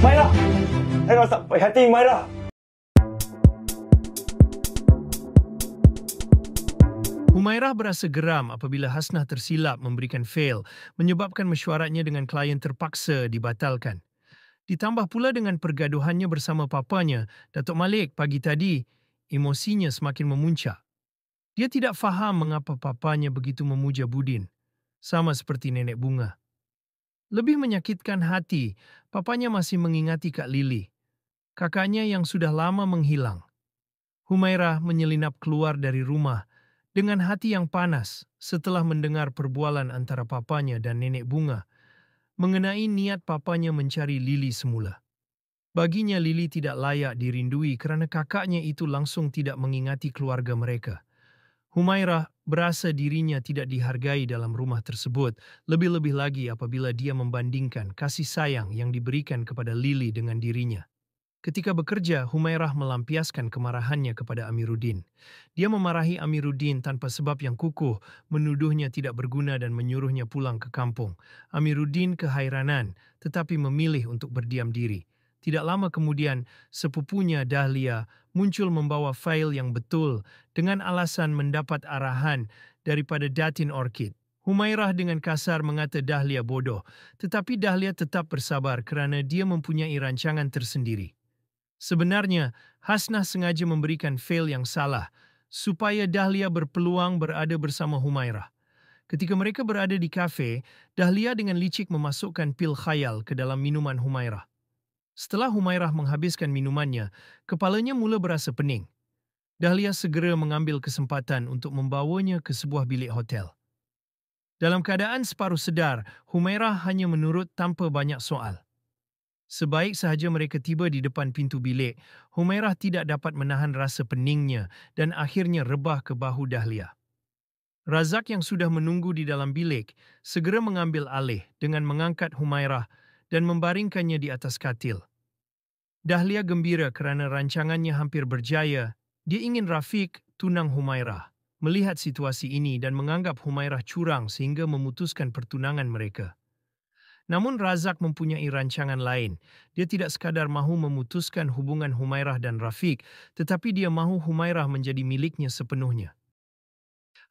Mairah! Saya rasa hati Mairah. Humairah berasa geram apabila Hasnah tersilap memberikan fail, menyebabkan mesyuaratnya dengan klien terpaksa dibatalkan. Ditambah pula dengan pergaduhannya bersama papanya, Datuk Malik, pagi tadi, emosinya semakin memuncak. Dia tidak faham mengapa papanya begitu memuja Budin, sama seperti nenek bunga. Lebih menyakitkan hati, papanya masih mengingati Kak Lili, kakaknya yang sudah lama menghilang. Humairah menyelinap keluar dari rumah dengan hati yang panas setelah mendengar perbualan antara papanya dan nenek bunga mengenai niat papanya mencari Lili semula. Baginya Lili tidak layak dirindui kerana kakaknya itu langsung tidak mengingati keluarga mereka. Humairah berasa dirinya tidak dihargai dalam rumah tersebut, lebih-lebih lagi apabila dia membandingkan kasih sayang yang diberikan kepada Lili dengan dirinya. Ketika bekerja, Humairah melampiaskan kemarahannya kepada Amiruddin. Dia memarahi Amiruddin tanpa sebab yang kukuh, menuduhnya tidak berguna dan menyuruhnya pulang ke kampung. Amiruddin kehairanan, tetapi memilih untuk berdiam diri. Tidak lama kemudian, sepupunya Dahlia muncul membawa fail yang betul dengan alasan mendapat arahan daripada Datin Orchid. Humairah dengan kasar mengata Dahlia bodoh, tetapi Dahlia tetap bersabar kerana dia mempunyai rancangan tersendiri. Sebenarnya, Hasnah sengaja memberikan fail yang salah supaya Dahlia berpeluang berada bersama Humairah. Ketika mereka berada di kafe, Dahlia dengan licik memasukkan pil khayal ke dalam minuman Humairah. Setelah Humairah menghabiskan minumannya, kepalanya mula berasa pening. Dahlia segera mengambil kesempatan untuk membawanya ke sebuah bilik hotel. Dalam keadaan separuh sedar, Humairah hanya menurut tanpa banyak soal. Sebaik sahaja mereka tiba di depan pintu bilik, Humairah tidak dapat menahan rasa peningnya dan akhirnya rebah ke bahu Dahlia. Razak yang sudah menunggu di dalam bilik segera mengambil alih dengan mengangkat Humairah dan membaringkannya di atas katil. Dahlia gembira kerana rancangannya hampir berjaya. Dia ingin Rafiq, tunang Humairah, melihat situasi ini dan menganggap Humairah curang sehingga memutuskan pertunangan mereka. Namun Razak mempunyai rancangan lain. Dia tidak sekadar mahu memutuskan hubungan Humairah dan Rafiq, tetapi dia mahu Humairah menjadi miliknya sepenuhnya.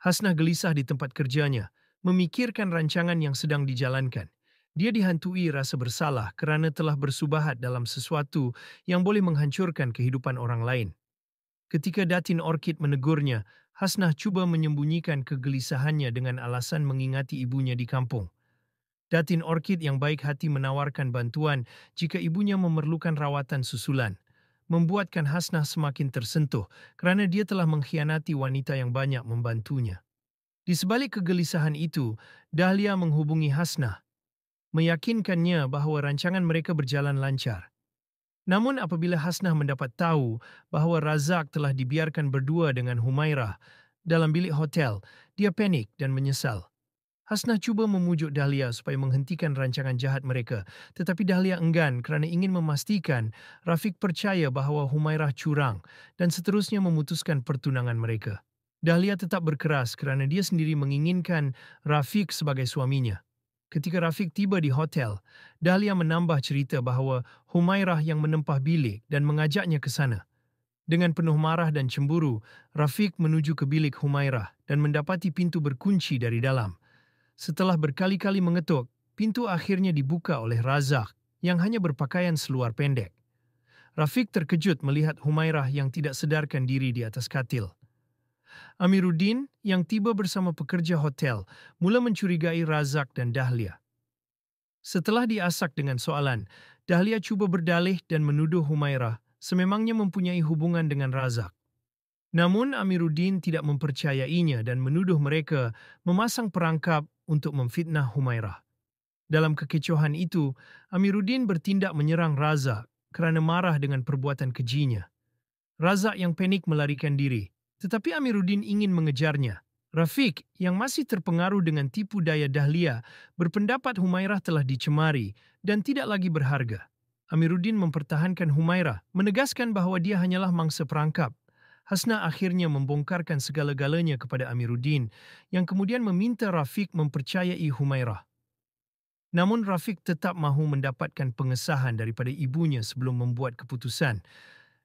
Hasnah gelisah di tempat kerjanya, memikirkan rancangan yang sedang dijalankan. Dia dihantui rasa bersalah kerana telah bersubahat dalam sesuatu yang boleh menghancurkan kehidupan orang lain. Ketika Datin Orchid menegurnya, Hasnah cuba menyembunyikan kegelisahannya dengan alasan mengingati ibunya di kampung. Datin Orchid yang baik hati menawarkan bantuan jika ibunya memerlukan rawatan susulan, membuatkan Hasnah semakin tersentuh kerana dia telah mengkhianati wanita yang banyak membantunya. Di sebalik kegelisahan itu, Dahlia menghubungi Hasnah, meyakinkannya bahawa rancangan mereka berjalan lancar. Namun apabila Hasnah mendapat tahu bahawa Razak telah dibiarkan berdua dengan Humairah dalam bilik hotel, dia panik dan menyesal. Hasnah cuba memujuk Dahlia supaya menghentikan rancangan jahat mereka, tetapi Dahlia enggan kerana ingin memastikan Rafiq percaya bahawa Humairah curang dan seterusnya memutuskan pertunangan mereka. Dahlia tetap berkeras kerana dia sendiri menginginkan Rafiq sebagai suaminya. Ketika Rafiq tiba di hotel, Dahlia menambah cerita bahawa Humairah yang menempah bilik dan mengajaknya ke sana. Dengan penuh marah dan cemburu, Rafiq menuju ke bilik Humairah dan mendapati pintu berkunci dari dalam. Setelah berkali-kali mengetuk, pintu akhirnya dibuka oleh Razak yang hanya berpakaian seluar pendek. Rafiq terkejut melihat Humairah yang tidak sedarkan diri di atas katil. Amiruddin yang tiba bersama pekerja hotel mula mencurigai Razak dan Dahlia. Setelah diasak dengan soalan, Dahlia cuba berdalih dan menuduh Humairah sememangnya mempunyai hubungan dengan Razak. Namun Amiruddin tidak mempercayainya dan menuduh mereka memasang perangkap untuk memfitnah Humairah. Dalam kekecohan itu, Amiruddin bertindak menyerang Razak kerana marah dengan perbuatan kejinya. Razak yang panik melarikan diri, tetapi Amiruddin ingin mengejarnya. Rafiq yang masih terpengaruh dengan tipu daya Dahlia berpendapat Humairah telah dicemari dan tidak lagi berharga. Amiruddin mempertahankan Humairah, menegaskan bahawa dia hanyalah mangsa perangkap. Hasnah akhirnya membongkarkan segala-galanya kepada Amiruddin yang kemudian meminta Rafiq mempercayai Humairah. Namun Rafiq tetap mahu mendapatkan pengesahan daripada ibunya sebelum membuat keputusan.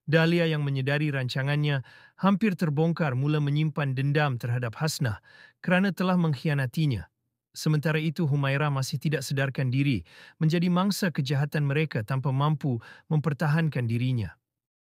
Dahlia yang menyedari rancangannya hampir terbongkar mula menyimpan dendam terhadap Hasnah kerana telah mengkhianatinya. Sementara itu Humairah masih tidak sedarkan diri menjadi mangsa kejahatan mereka tanpa mampu mempertahankan dirinya.